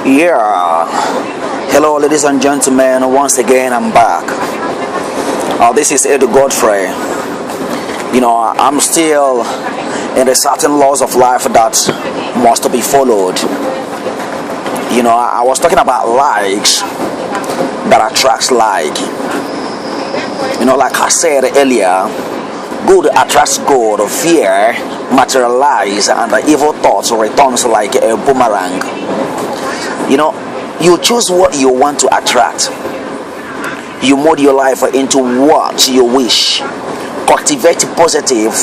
Yeah. Hello, ladies and gentlemen. Once again, I'm back. This is Edu Godfrey. I'm still in the certain laws of life that must be followed. I was talking about likes that attracts like. Like I said earlier, good attracts good, fear materialize, and the evil thoughts returns like a boomerang. You choose what you want to attract. You mold your life into what you wish. Cultivate positive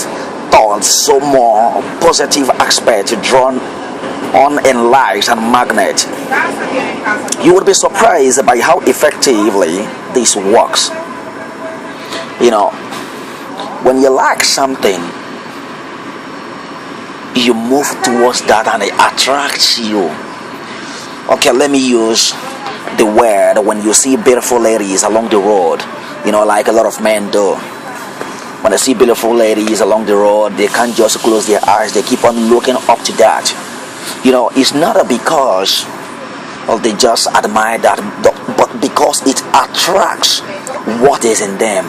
thoughts, so more positive aspects drawn on in lives and magnet. You would be surprised by how effectively this works. When you like something, you move towards that and it attracts you. Okay, let me use the word when you see beautiful ladies along the road, like a lot of men do. When they see beautiful ladies along the road, they can't just close their eyes, they keep on looking up to that. It's not because they just admire that, but because it attracts what is in them.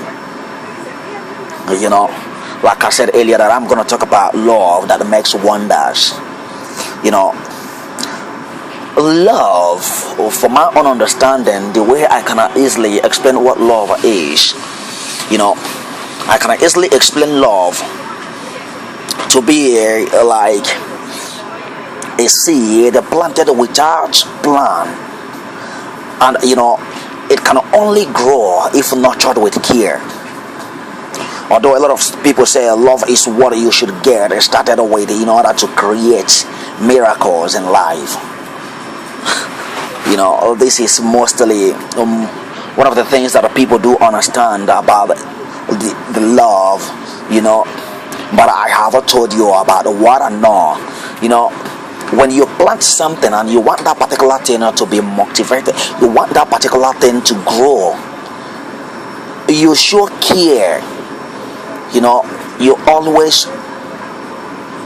Like I said earlier, that I'm going to talk about love that makes wonders. Love, from my own understanding, the way I can easily explain what love is, I can easily explain love to be like a seed planted without plan, and it can only grow if nurtured with care. Although a lot of people say love is what you should get started with in order to create miracles in life. This is mostly one of the things that people do understand about the love, but I haven't told you about what I know. When you plant something and you want that particular thing to be motivated, you want that particular thing to grow, you show care. You always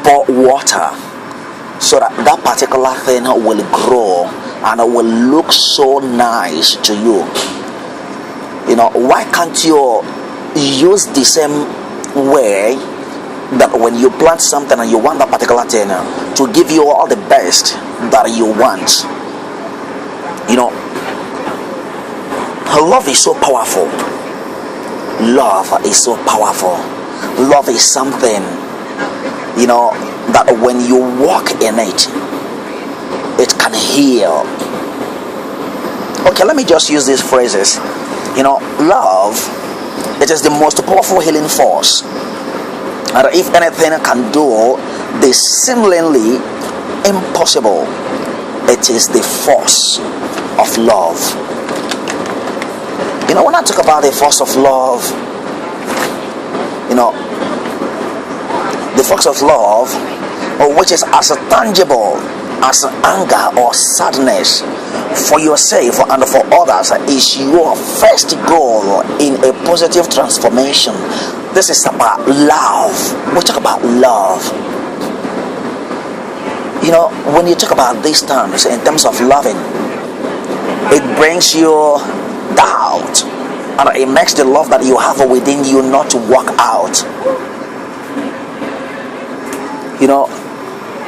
pour water so that that particular thing will grow and it will look so nice to you. Why can't you use the same way that when you plant something and you want that particular thing to give you all the best that you want? Love is so powerful. Love is so powerful. Love is something, that when you walk in it, it can heal. Okay, let me just use these phrases. Love, it is the most powerful healing force. And if anything can do the seemingly impossible, it is the force of love. When I talk about the force of love, the force of love, which is as tangible as anger or sadness for yourself and for others, is your first goal in a positive transformation. This is about love. We talk about love. When you talk about these terms in terms of loving, it brings you doubt, and it makes the love that you have within you not to work out.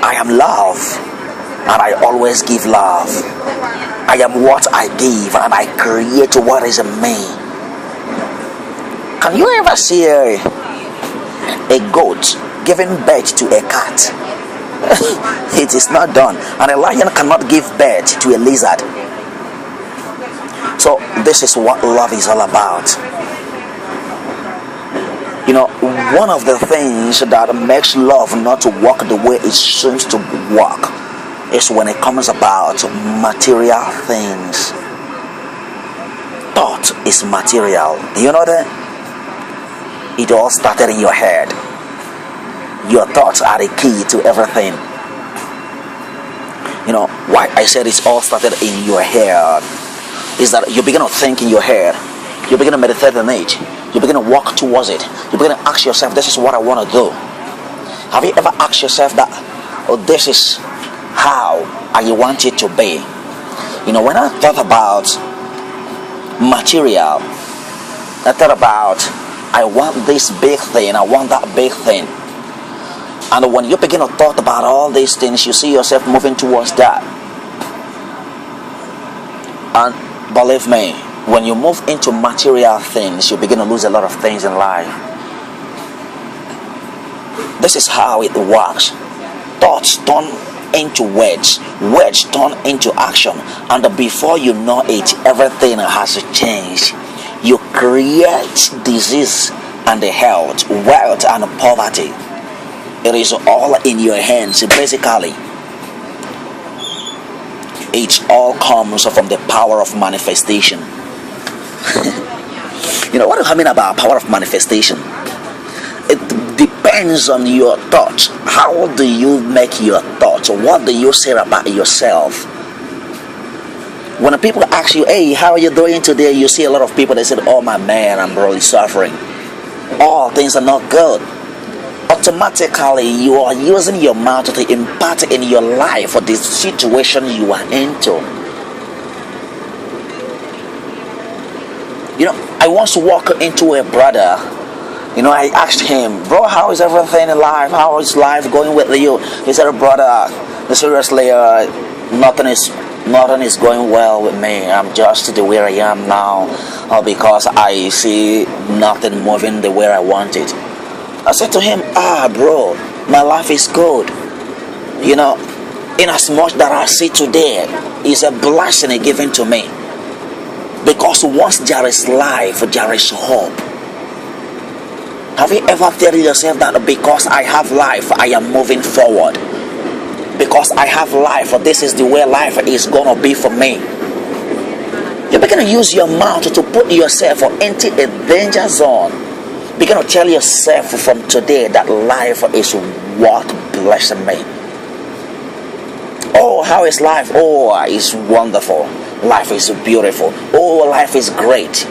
I am love, and I always give love. I am what I give, and I create what is in me. Can you ever see a goat giving birth to a cat? It is not done. And a lion cannot give birth to a lizard. So this is what love is all about. One of the things that makes love not to work the way it seems to work is when it comes about material things. Thought is material. You know that? It all started in your head. Your thoughts are the key to everything. Why I said it's all started in your head is that you begin to think in your head, you begin to meditate on it, you begin to walk towards it, you begin to ask yourself, this is what I want to do. Have you ever asked yourself that, this is how I want it to be? When I thought about material, I thought about, I want this big thing, I want that big thing. And when you begin to thought about all these things, you see yourself moving towards that. And believe me, when you move into material things, you begin to lose a lot of things in life. This is how it works. Thoughts turn into words, words turn into action, and before you know it, everything has changed. You create disease and health, wealth and poverty. It is all in your hands. Basically, it all comes from the power of manifestation. What do I mean about power of manifestation? It depends on your thoughts. How do you make your thoughts? What do you say about yourself? When people ask you, hey, how are you doing today? You see a lot of people, they say, oh my man, I'm really suffering. Oh, things are not good. Automatically, you are using your mouth to impart in your life for the situation you are into. I once walked into a brother. I asked him, bro, how is everything in life? How is life going with you? He said, brother, seriously, nothing is going well with me. I'm just the way I am now, because I see nothing moving the way I want it. I said to him, bro, my life is good. In as much that I see today is a blessing given to me. Because once there is life, there is hope. Have you ever told yourself that because I have life, I am moving forward? Because I have life, this is the way life is going to be for me. You're going to use your mouth to put yourself into a danger zone. Begin to tell yourself from today that life is what blessing me. Oh, how is life? Oh, it's wonderful. Life is beautiful. Oh, life is great.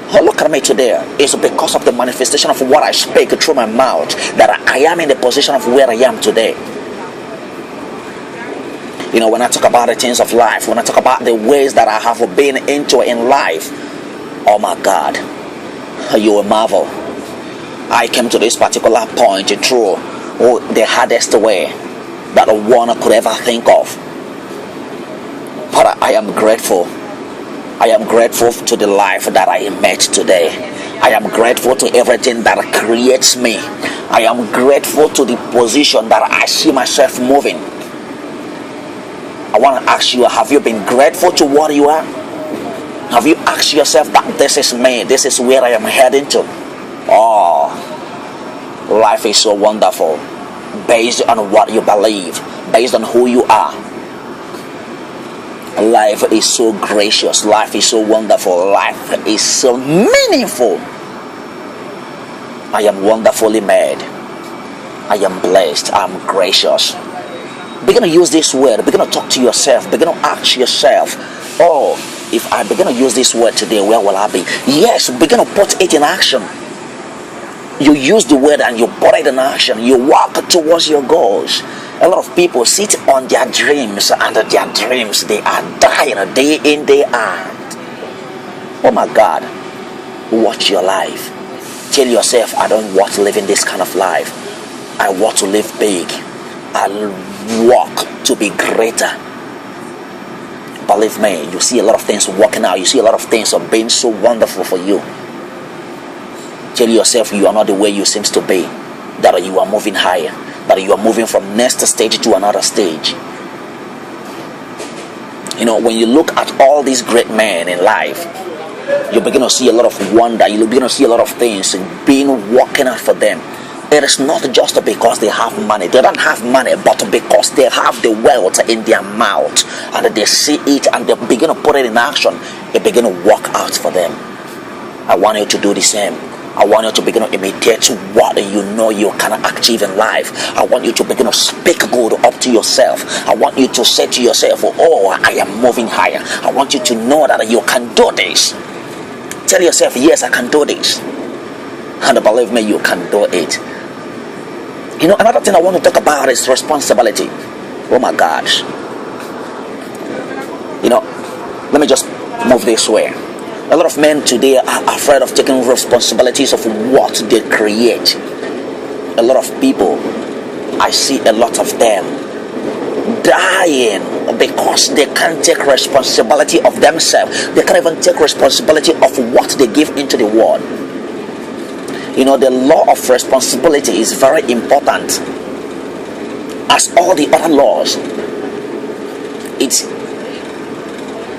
Oh, look at me today. It's because of the manifestation of what I speak through my mouth that I am in the position of where I am today. When I talk about the things of life, when I talk about the ways that I have been into in life, oh my God, you will marvel. I came to this particular point through the hardest way that one could ever think of. But I am grateful. I am grateful to the life that I met today. I am grateful to everything that creates me. I am grateful to the position that I see myself moving. I want to ask you, have you been grateful to what you are? Have you asked yourself that this is me, this is where I am heading to? Oh, life is so wonderful. Based on what you believe, based on who you are. Life is so gracious. Life is so wonderful. Life is so meaningful. I am wonderfully made. I am blessed. I am gracious. Begin to use this word. Begin to talk to yourself. Begin to ask yourself, oh, if I begin to use this word today, where will I be? Yes, begin to put it in action. You use the word and you put it in action. You walk towards your goals. A lot of people sit on their dreams, and their dreams, they are dying day in, day out. Oh my God, watch your life. Tell yourself, I don't want to live in this kind of life. I want to live big. I walk to be greater. Believe me, you see a lot of things working out. You see a lot of things are being so wonderful for you. Tell yourself you are not the way you seem to be. That you are moving higher. That you are moving from next stage to another stage. When you look at all these great men in life, you begin to see a lot of wonder. You begin to see a lot of things being working out for them. It is not just because they have money. They don't have money, but because they have the wealth in their mouth, and they see it and they begin to put it in action. It begin to work out for them. I want you to do the same. I want you to begin to imitate what you know you can achieve in life. I want you to begin to speak good up to yourself. I want you to say to yourself, oh, I am moving higher. I want you to know that you can do this. Tell yourself, yes, I can do this. And believe me, you can do it. Another thing I want to talk about is responsibility. Oh my gosh. Let me just move this way. A lot of men today are afraid of taking responsibilities of what they create. A lot of people, I see a lot of them dying because they can't take responsibility of themselves. They can't even take responsibility of what they give into the world. The law of responsibility is very important. As all the other laws, its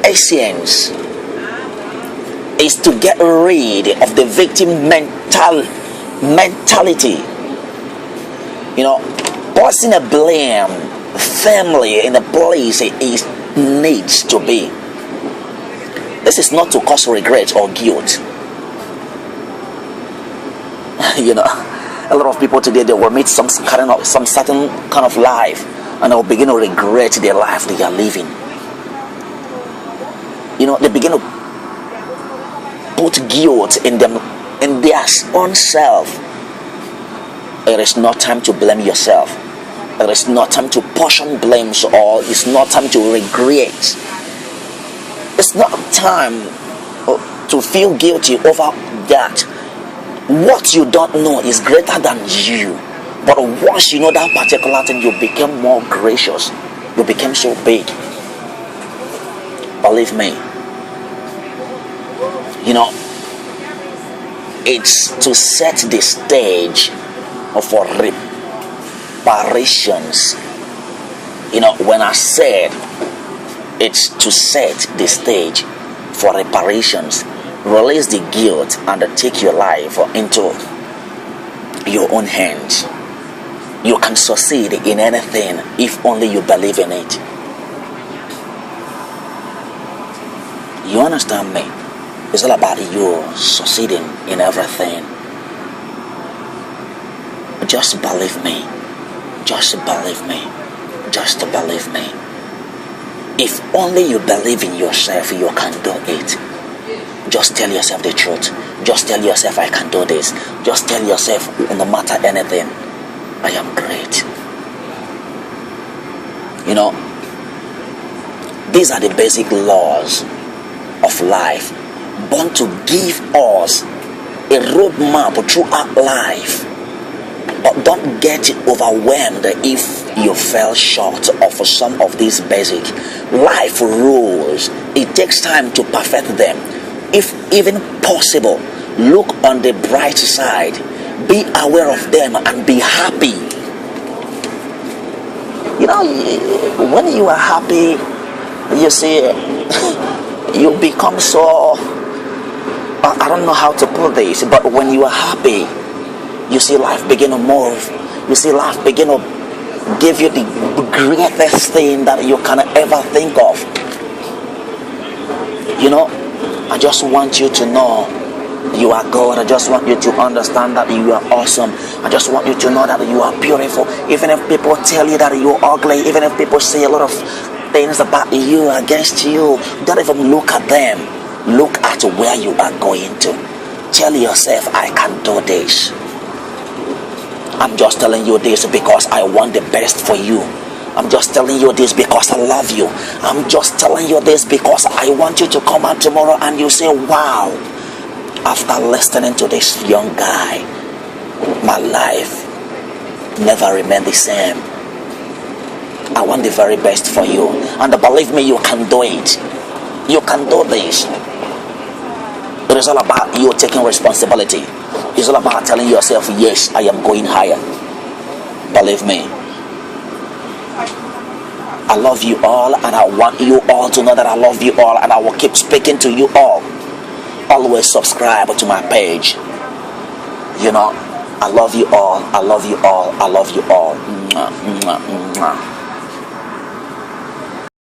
essence is to get rid of the victim mentality. Placing a blame firmly in the place it needs to be. This is not to cause regret or guilt. A lot of people today, they will meet some certain kind of life, and they will begin to regret the life they are living. They begin to put guilt in them, in their own self. It is not time to blame yourself. It is not time to portion blames, or it's not time to regret. It's not time to feel guilty over that. What you don't know is greater than you. But once you know that particular thing, you become more gracious. You become so big. Believe me. It's to set the stage for reparations. When I said it's to set the stage for reparations, release the guilt and take your life into your own hands. You can succeed in anything if only you believe in it. You understand me? It's all about you succeeding in everything. Just believe me. Just believe me. Just believe me. If only you believe in yourself, you can do it. Just tell yourself the truth. Just tell yourself, I can do this. Just tell yourself, no matter anything, I am great. These are the basic laws of life, born to give us a roadmap throughout life. But don't get overwhelmed if you fell short of some of these basic life rules. It takes time to perfect them. If even possible, look on the bright side. Be aware of them and be happy. When you are happy, you see, you become so, I don't know how to put this, but when you are happy, you see life begin to move. You see life begin to give you the greatest thing that you can ever think of. I just want you to know you are God. I just want you to understand that you are awesome. I just want you to know that you are beautiful. Even if people tell you that you are ugly, even if people say a lot of things about you, against you, don't even look at them. Look at where you are going to. Tell yourself, I can do this. I'm just telling you this because I want the best for you. I'm just telling you this because I love you. I'm just telling you this because I want you to come out tomorrow and you say, wow, after listening to this young guy, my life never remained the same. I want the very best for you. And believe me, you can do it. You can do this. It is all about you taking responsibility. It's all about telling yourself, yes, I am going higher. Believe me. I love you all, and I want you all to know that I love you all, and I will keep speaking to you all. Always subscribe to my page. I love you all. I love you all. I love you all. Mwah, mwah, mwah.